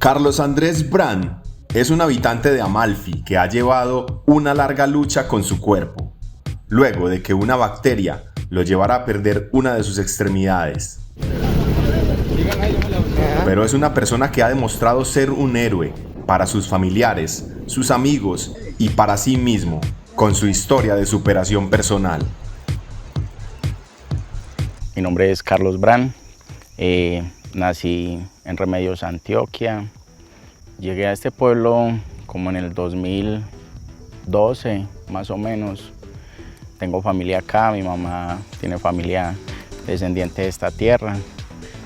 Carlos Andrés Brand es un habitante de Amalfi que ha llevado una larga lucha con su cuerpo, luego de que una bacteria lo llevara a perder una de sus extremidades. Pero es una persona que ha demostrado ser un héroe para sus familiares, sus amigos y para sí mismo, con su historia de superación personal. Mi nombre es Carlos Brand, nací en Remedios, Antioquia. Llegué a este pueblo como en el 2012, más o menos. Tengo familia acá, mi mamá tiene familia descendiente de esta tierra.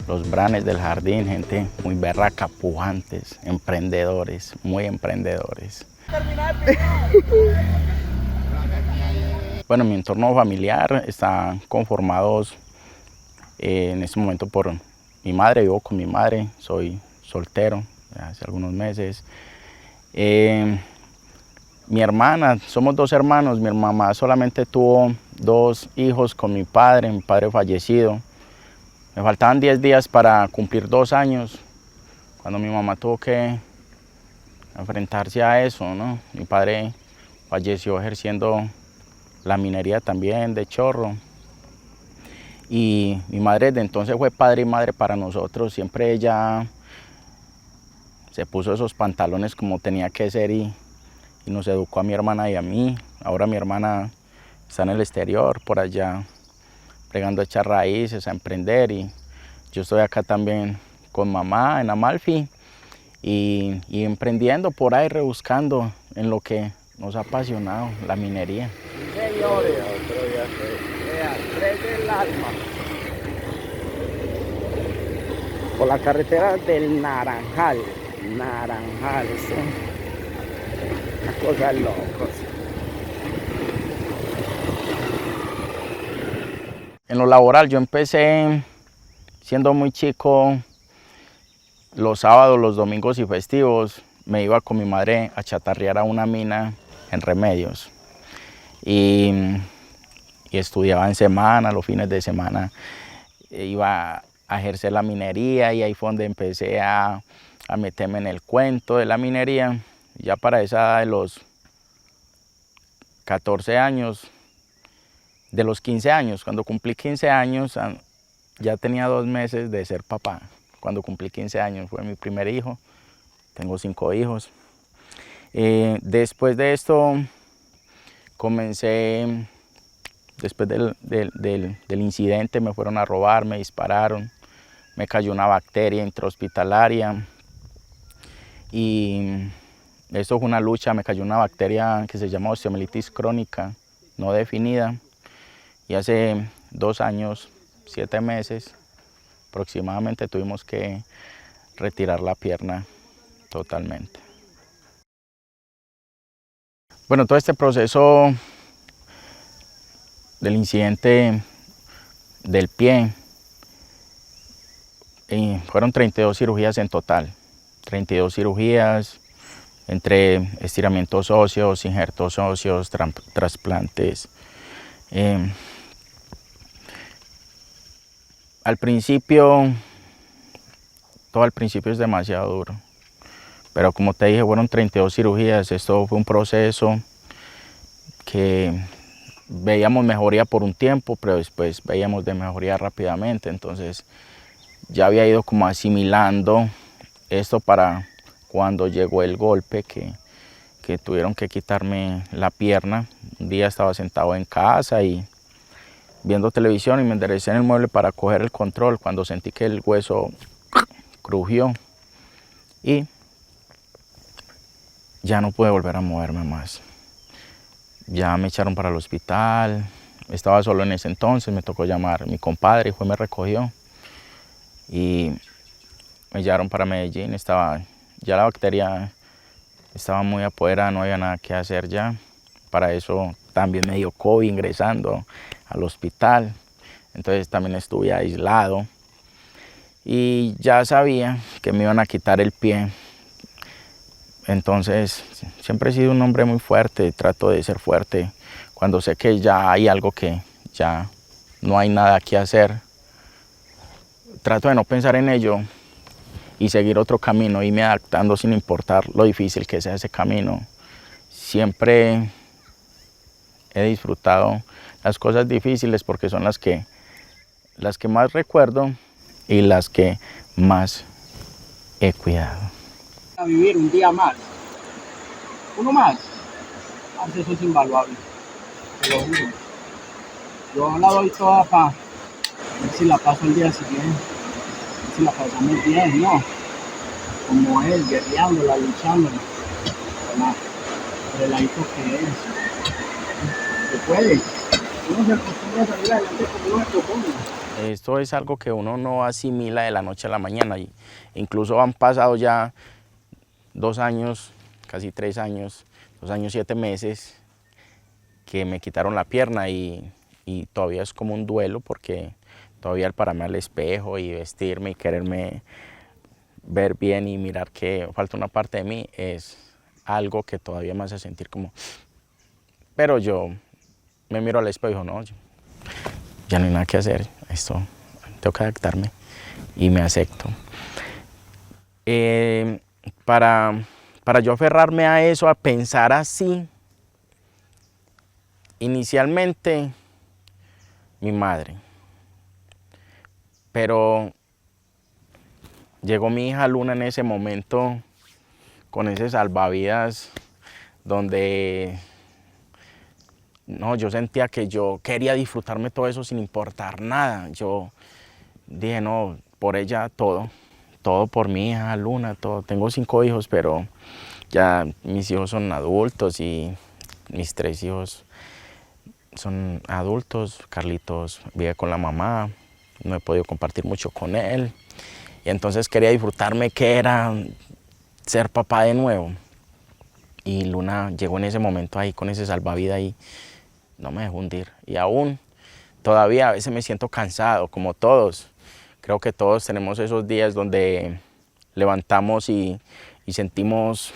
Los Brands del Jardín, gente muy berraca, pujantes, emprendedores, muy emprendedores. Bueno, mi entorno familiar está conformado en este momento por mi madre. Vivo con mi madre, soy soltero hace algunos meses. Mi hermana, somos dos hermanos, mi mamá solamente tuvo 2 hijos con mi padre fallecido. Me faltaban 10 días para cumplir 2 años, cuando mi mamá tuvo que enfrentarse a eso, ¿no? Mi padre falleció ejerciendo la minería también de Chorro. Y mi madre desde entonces fue padre y madre para nosotros. Siempre ella se puso esos pantalones como tenía que ser y nos educó a mi hermana y a mí. Ahora mi hermana está en el exterior, por allá, pregando a echar raíces, a emprender. Y yo estoy acá también con mamá en Amalfi y emprendiendo por ahí, rebuscando en lo que nos ha apasionado, la minería. Señores, otro día tres del alma. Por la carretera del Naranjal, ¿sí? Una cosa locos. En lo laboral yo empecé siendo muy chico. Los sábados, los domingos y festivos me iba con mi madre a chatarrear a una mina en Remedios. Y estudiaba en semana, los fines de semana iba a ejercer la minería y ahí fue donde empecé a meterme en el cuento de la minería. Ya para esa edad de los 14 años, de los 15 años, cuando cumplí 15 años, ya tenía 2 meses de ser papá. Cuando cumplí 15 años fue mi primer hijo, tengo 5 hijos. Después de esto comencé, después del incidente me fueron a robar, me dispararon, me cayó una bacteria intrahospitalaria y esto fue una lucha, me cayó una bacteria que se llama osteomielitis crónica no definida y hace 2 años, 7 meses aproximadamente tuvimos que retirar la pierna totalmente. Bueno, todo este proceso del incidente del pie, fueron 32 cirugías en total, 32 cirugías entre estiramientos óseos, injertos óseos, trasplantes. Al principio, todo al principio es demasiado duro, pero como te dije, fueron 32 cirugías, esto fue un proceso que veíamos mejoría por un tiempo, pero después veíamos de mejoría rápidamente, entonces ya había ido como asimilando esto para cuando llegó el golpe que tuvieron que quitarme la pierna. Un día estaba sentado en casa y viendo televisión y me enderecé en el mueble para coger el control cuando sentí que el hueso crujió y ya no pude volver a moverme más. Ya me echaron para el hospital, estaba solo en ese entonces, me tocó llamar a mi compadre y fue, me recogió y me llevaron para Medellín. Ya la bacteria estaba muy afuera, no había nada que hacer ya. Para eso también me dio COVID ingresando al hospital, entonces también estuve aislado y ya sabía que me iban a quitar el pie. Entonces siempre he sido un hombre muy fuerte, trato de ser fuerte cuando sé que ya hay algo que ya no hay nada que hacer. Trato de no pensar en ello y seguir otro camino, irme adaptando sin importar lo difícil que sea ese camino. Siempre he disfrutado las cosas difíciles porque son las que más recuerdo y las que más he cuidado. A vivir un día más, uno más, eso es invaluable, te lo juro. Yo la doy toda para ver si la paso el día siguiente, ver si la pasamos bien, ¿no? Como es, guerreándola, luchándola, por el ladito que es. Se puede, uno se acostumbra a salir adelante como uno se propone. Esto es algo que uno no asimila de la noche a la mañana, y incluso han pasado ya 2 años, casi 3 años, 2 años 7 meses que me quitaron la pierna y todavía es como un duelo porque todavía al pararme al espejo y vestirme y quererme ver bien y mirar que falta una parte de mí es algo que todavía me hace sentir como... Pero yo me miro al espejo y digo, no, ya no hay nada que hacer, esto tengo que adaptarme y me acepto. Para yo aferrarme a eso, a pensar así, inicialmente mi madre, pero llegó mi hija Luna en ese momento con ese salvavidas donde no, yo sentía que yo quería disfrutarme todo eso sin importar nada. Yo dije, no, por ella todo por mi hija Luna, todo. Tengo 5 hijos, pero ya mis hijos son adultos y mis 3 hijos son adultos. Carlitos vive con la mamá, no he podido compartir mucho con él. Y entonces quería disfrutarme qué era ser papá de nuevo. Y Luna llegó en ese momento ahí con ese salvavidas y no me dejó hundir. Y aún todavía a veces me siento cansado, como todos. Creo que todos tenemos esos días donde levantamos y sentimos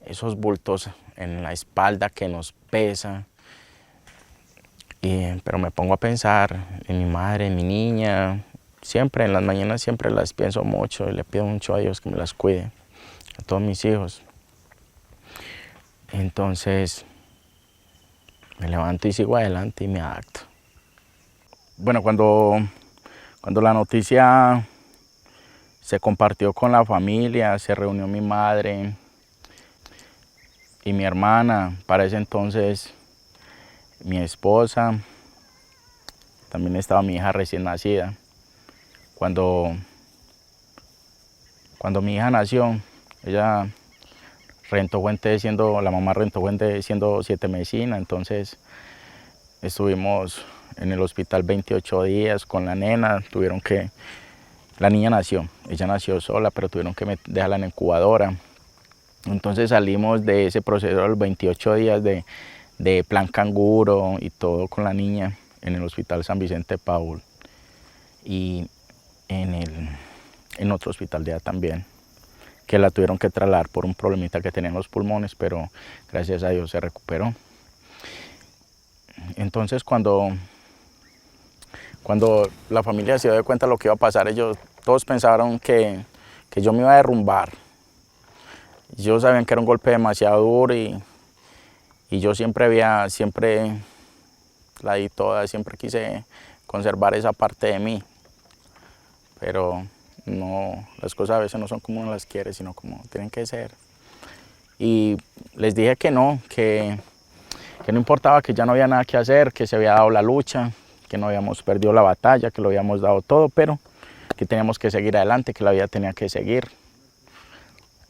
esos bultos en la espalda que nos pesan. Pero me pongo a pensar en mi madre, en mi niña. Siempre, en las mañanas siempre las pienso mucho y le pido mucho a Dios que me las cuide, a todos mis hijos. Entonces me levanto y sigo adelante y me adapto. Bueno, cuando la noticia se compartió con la familia, se reunió mi madre y mi hermana, para ese entonces mi esposa, también estaba mi hija recién nacida. Cuando mi hija nació, ella rentó Fuente la mamá rentó Fuente siendo 7 mesina, entonces estuvimos en el hospital 28 días con la nena, la niña nació, ella nació sola, pero tuvieron que dejarla en incubadora. Entonces salimos de ese proceso a los 28 días de plan canguro y todo con la niña en el hospital San Vicente de Paúl y en otro hospital de allá también, que la tuvieron que trasladar por un problemita que tenía en los pulmones, pero gracias a Dios se recuperó. Entonces cuando la familia se dio cuenta de lo que iba a pasar, todos pensaron que yo me iba a derrumbar. Ellos sabían que era un golpe demasiado duro y yo siempre la di toda, siempre quise conservar esa parte de mí. Pero no, las cosas a veces no son como uno las quiere, sino como tienen que ser. Y les dije que no importaba, que ya no había nada que hacer, que se había dado la lucha, que no habíamos perdido la batalla, que lo habíamos dado todo, pero que teníamos que seguir adelante, que la vida tenía que seguir.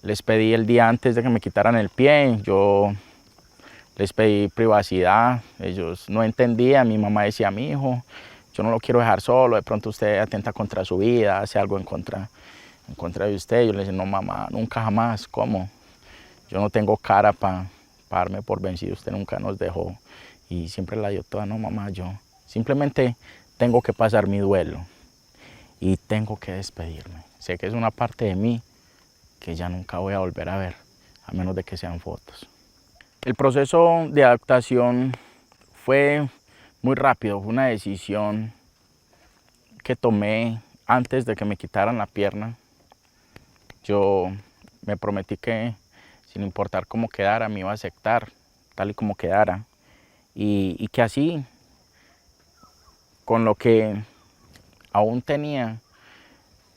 Les pedí el día antes de que me quitaran el pie, yo les pedí privacidad, ellos no entendían, mi mamá decía, mi hijo, yo no lo quiero dejar solo, de pronto usted atenta contra su vida, hace algo en contra de usted. Yo le decía, no mamá, nunca jamás, ¿cómo? Yo no tengo cara para darme por vencido, usted nunca nos dejó y siempre la dio toda, no mamá, yo simplemente tengo que pasar mi duelo y tengo que despedirme. Sé que es una parte de mí que ya nunca voy a volver a ver, a menos de que sean fotos. El proceso de adaptación fue muy rápido, fue una decisión que tomé antes de que me quitaran la pierna. yo me prometí que sin importar cómo quedara, me iba a aceptar tal y como quedara. Y que así, con lo que aún tenía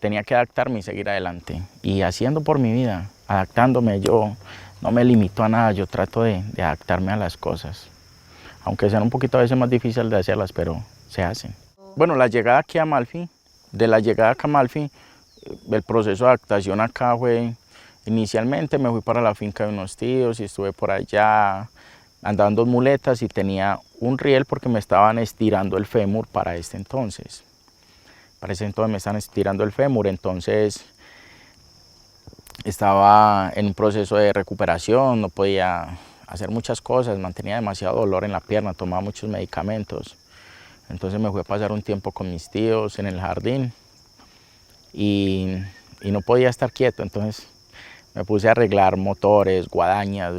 que adaptarme y seguir adelante. Y haciendo por mi vida, adaptándome, yo no me limito a nada, yo trato de adaptarme a las cosas. Aunque sean un poquito a veces más difíciles de hacerlas, pero se hacen. Bueno, la llegada aquí a Amalfi, de la llegada acá a Amalfi, el proceso de adaptación acá fue, inicialmente me fui para la finca de unos tíos y estuve por allá, andaba en 2 muletas y tenía un riel porque me estaban estirando el fémur para ese entonces. Para ese entonces me estaban estirando el fémur, entonces estaba en un proceso de recuperación, no podía hacer muchas cosas, mantenía demasiado dolor en la pierna, tomaba muchos medicamentos. Entonces me fui a pasar un tiempo con mis tíos en el jardín y no podía estar quieto, entonces me puse a arreglar motores, guadañas,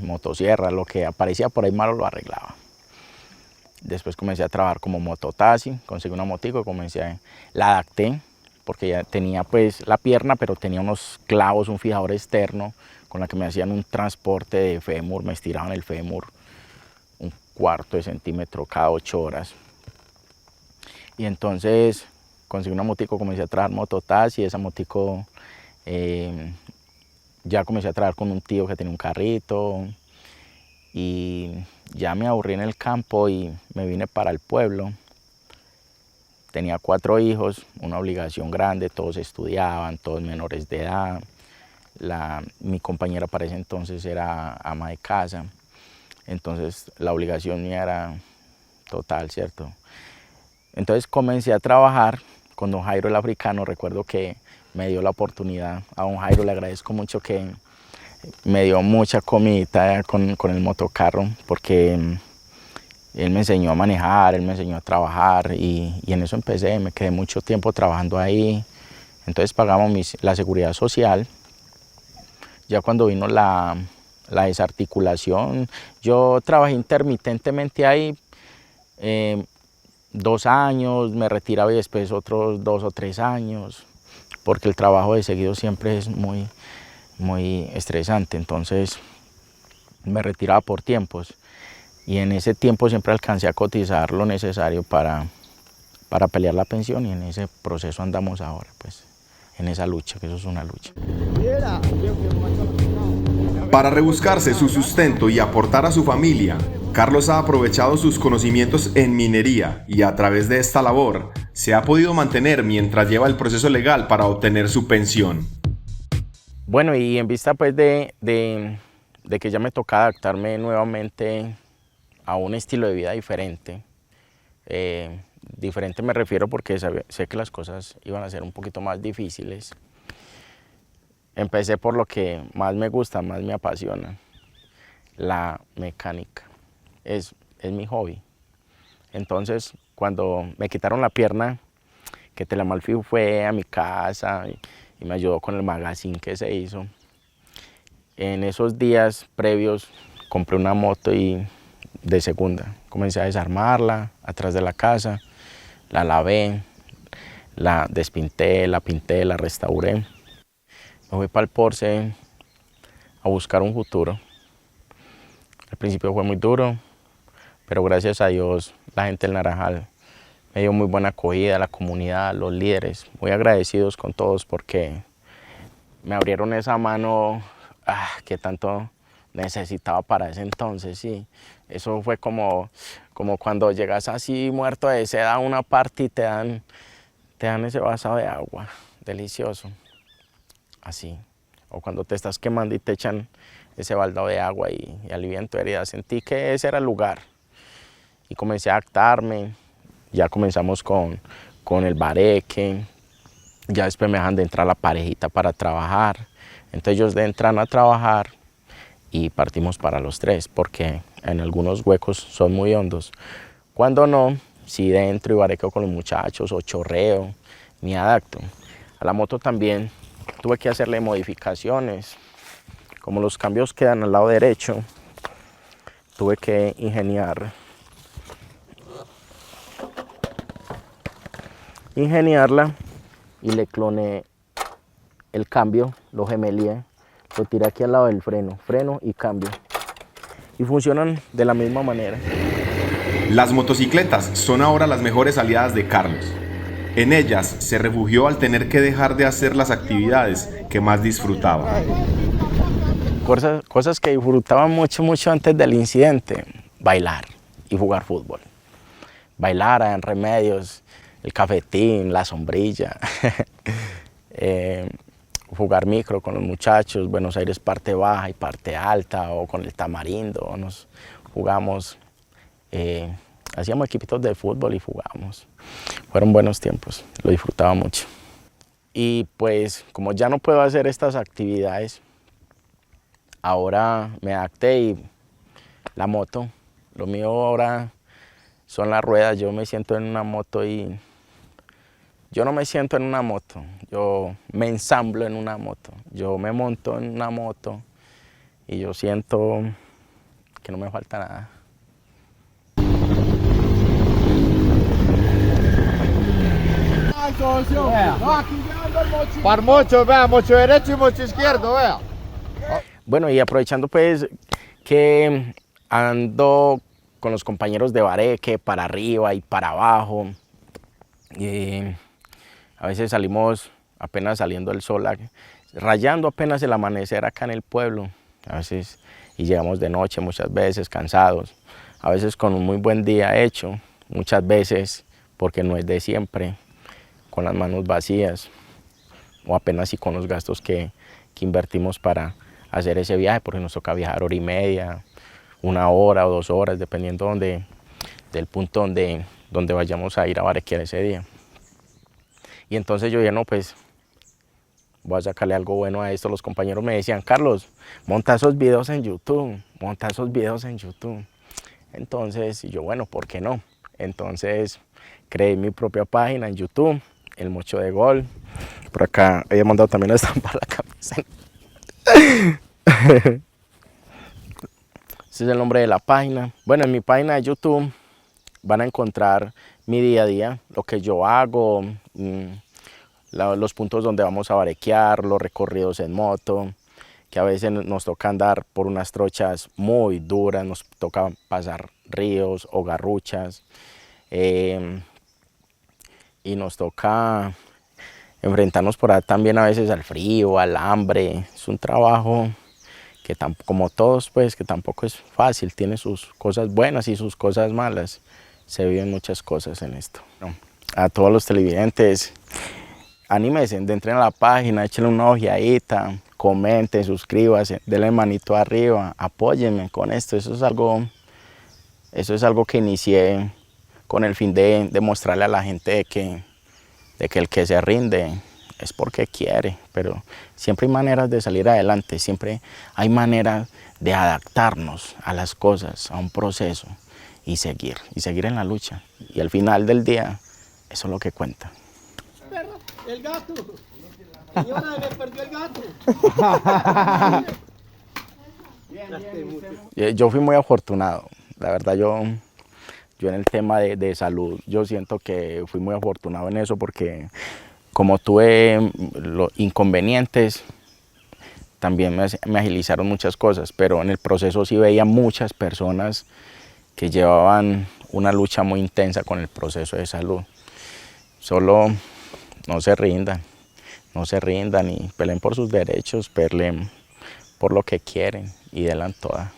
motosierras, lo que aparecía por ahí malo lo arreglaba. Después comencé a trabajar como mototaxi, conseguí una motico, la adapté, porque ya tenía pues la pierna, pero tenía unos clavos, un fijador externo, con la que me hacían un transporte de fémur, me estiraban el fémur 1/4 de centímetro cada 8 horas. Y entonces conseguí una motico, comencé a trabajar mototaxi, esa motico ya comencé a trabajar con un tío que tenía un carrito y ya me aburrí en el campo y me vine para el pueblo. Tenía 4 hijos, una obligación grande, todos estudiaban, todos menores de edad. Mi compañera para ese entonces era ama de casa, entonces la obligación mía era total, ¿cierto? Entonces comencé a trabajar con don Jairo el africano, recuerdo que me dio la oportunidad, a don Jairo le agradezco mucho que me dio mucha comidita con el motocarro, porque él me enseñó a manejar, él me enseñó a trabajar y en eso empecé, me quedé mucho tiempo trabajando ahí, entonces pagamos la seguridad social. Ya cuando vino la desarticulación, yo trabajé intermitentemente ahí 2 años, me retiraba y después otros 2 o 3 años, porque el trabajo de seguido siempre es muy estresante, entonces me retiraba por tiempos y en ese tiempo siempre alcancé a cotizar lo necesario para pelear la pensión y en ese proceso andamos ahora, pues en esa lucha, que eso es una lucha. Para rebuscarse su sustento y aportar a su familia, Carlos ha aprovechado sus conocimientos en minería y a través de esta labor se ha podido mantener mientras lleva el proceso legal para obtener su pensión. Bueno, y en vista pues de que ya me toca adaptarme nuevamente a un estilo de vida diferente, diferente me refiero porque sé que las cosas iban a ser un poquito más difíciles. Empecé por lo que más me gusta, más me apasiona, la mecánica. Es mi hobby. Entonces, cuando me quitaron la pierna, que Teleamalfi fue a mi casa y me ayudó con el magazine que se hizo, en esos días previos compré una moto de segunda. Comencé a desarmarla atrás de la casa, la lavé, la despinté, la pinté, la restauré. Me fui para el Porce a buscar un futuro. Al principio fue muy duro, pero gracias a Dios la gente del Naranjal me dio muy buena acogida, la comunidad, los líderes, muy agradecidos con todos porque me abrieron esa mano que tanto necesitaba para ese entonces, sí. Eso fue como cuando llegas así muerto de sed a una parte y te dan ese vaso de agua, delicioso, así. O cuando te estás quemando y te echan ese baldado de agua y alivian tu herida. Sentí que ese era el lugar y comencé a adaptarme. Ya comenzamos con el bareque, ya después me dejan de entrar la parejita para trabajar. Entonces ellos entran a trabajar y partimos para los 3 porque en algunos huecos son muy hondos. Cuando no, sí dentro y barequeo con los muchachos o chorreo, me adapto. A la moto también tuve que hacerle modificaciones, como los cambios quedan al lado derecho, tuve que ingeniarla y le cloné el cambio, lo gemelié, lo tiré aquí al lado del freno y cambio. Y funcionan de la misma manera. Las motocicletas son ahora las mejores aliadas de Carlos. En ellas se refugió al tener que dejar de hacer las actividades que más disfrutaba. Cosas que disfrutaba mucho antes del incidente, bailar y jugar fútbol. Bailar en Remedios, el cafetín, la sombrilla, jugar micro con los muchachos, Buenos Aires parte baja y parte alta, o con el Tamarindo, nos jugamos, hacíamos equipitos de fútbol y jugábamos. Fueron buenos tiempos, lo disfrutaba mucho. Y pues como ya no puedo hacer estas actividades, ahora me adapté y la moto, lo mío ahora son las ruedas. Yo me siento en una moto y yo no me siento en una moto, yo me ensamblo en una moto, yo me monto en una moto y yo siento que no me falta nada. Par mocho, vea, mocho derecho y mocho izquierdo, vea. Bueno, y aprovechando pues que ando con los compañeros de bareque para arriba y para abajo, a veces salimos apenas saliendo el sol, rayando apenas el amanecer acá en el pueblo, a veces, y llegamos de noche muchas veces cansados, a veces con un muy buen día hecho, muchas veces porque no es de siempre, con las manos vacías, o apenas y con los gastos que invertimos para hacer ese viaje, porque nos toca viajar 1 hora y media, 1 hora o 2 horas, dependiendo del punto donde vayamos a ir a barequear ese día. Y entonces yo dije, no, pues voy a sacarle algo bueno a esto. Los compañeros me decían, Carlos, monta esos videos en YouTube, monta esos videos en YouTube. Entonces yo, bueno, ¿por qué no? Entonces creé mi propia página en YouTube, El Mocho de Gol. Por acá había mandado también a estampar la camisa. Ese es el nombre de la página. Bueno, en mi página de YouTube van a encontrar mi día a día, lo que yo hago, los puntos donde vamos a barequear, los recorridos en moto, que a veces nos toca andar por unas trochas muy duras, nos toca pasar ríos o garruchas, y nos toca enfrentarnos por ahí también a veces al frío, al hambre. Es un trabajo que como todos, pues, que tampoco es fácil, tiene sus cosas buenas y sus cosas malas. Se viven muchas cosas en esto. A todos los televidentes, anímense, entren a la página, échenle una ojeadita, comenten, suscríbanse, denle manito arriba, apóyenme con esto. Eso es algo que inicié con el fin de mostrarle a la gente de que el que se rinde es porque quiere, pero siempre hay maneras de salir adelante, siempre hay maneras de adaptarnos a las cosas, a un proceso y seguir en la lucha. Y al final del día, eso es lo que cuenta. El gato. Señora, me perdió el gato. Yo fui muy afortunado, la verdad yo en el tema de salud, yo siento que fui muy afortunado en eso porque como tuve los inconvenientes, también me agilizaron muchas cosas, pero en el proceso sí veía muchas personas que llevaban una lucha muy intensa con el proceso de salud. Solo no se rindan y peleen por sus derechos, peleen por lo que quieren y denla toda.